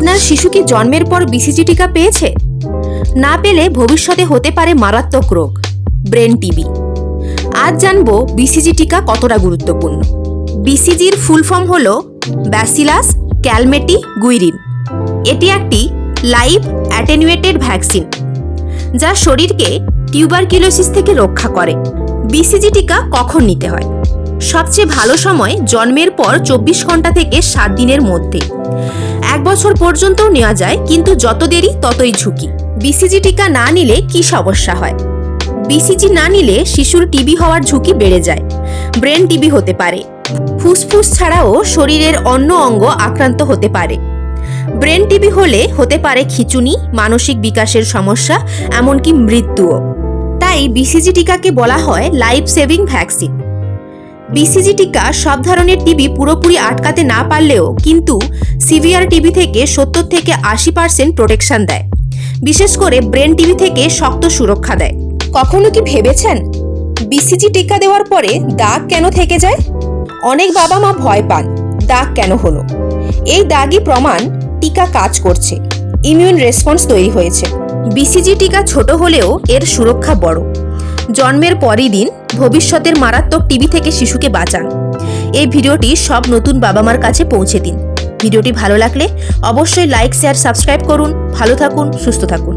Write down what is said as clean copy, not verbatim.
আপনার শিশু কি জন্মের পর বিসিজি টিকা পেয়েছে? না পেলে ভবিষ্যতে হতে পারে মারাত্মক রোগ, ব্রেন টিবি। আজ জানবো বিসিজি টিকা কতটা গুরুত্বপূর্ণ। বিসিজির ফুল ফর্ম হলো ব্যাসিলাস ক্যালমেটি গুইরিন। এটি একটি লাইভ অ্যাটেনুয়েটেড ভ্যাকসিন যা শরীরকে টিউবারকিউলোসিস থেকে রক্ষা করে। বিসিজি টিকা কখন নিতে হয়? সবচেয়ে ভালো সময় জন্মের পর 24 ঘন্টা থেকে 7 দিনের মধ্যে। 1 বছর পর্যন্তও নেওয়া যায়, কিন্তু যত দেরি ততই ঝুঁকি। বিসিজি টিকা না নিলে কি সমস্যা হয়? বিসিজি না নিলে শিশুর টিবি হওয়ার ঝুঁকি বেড়ে যায়। ব্রেন টিবি হতে পারে। ফুসফুস ছাড়াও শরীরের অন্য অঙ্গ আক্রান্ত হতে পারে। ব্রেন টিবি হলে হতে পারে খিঁচুনি, মানসিক বিকাশের সমস্যা, এমনকি মৃত্যুও। তাই বিসিজি টিকাকে বলা হয় লাইফ সেভিং ভ্যাকসিন। বিসিজি টিকা সব ধরনের টিবি পুরোপুরি আটকাতে না পারলেও কিন্তু সিভিয়ার টিবি থেকে 70 থেকে 80% প্রোটেকশন দেয়। বিশেষ করে ব্রেন টিবি থেকে শক্ত সুরক্ষা দেয়। কখনো কি ভেবেছেন বিসিজি টিকা দেওয়ার পরে দাগ কেন থেকে যায়? অনেক বাবা মা ভয় পান, দাগ কেন হলো। এই দাগই প্রমাণ টিকা কাজ করছে, ইমিউন রেসপন্স তৈরি হয়েছে। বিসিজি টিকা ছোট হলেও এর সুরক্ষা বড়। জন্মের পরই দিন, ভবিষ্যতের মারাত্মক টিবি থেকে শিশুকে বাঁচান। এই ভিডিওটি সব নতুন বাবা মার কাছে পৌঁছে দিন। ভিডিওটি ভালো লাগলে অবশ্যই লাইক, শেয়ার, সাবস্ক্রাইব করুন। ভালো থাকুন, সুস্থ থাকুন।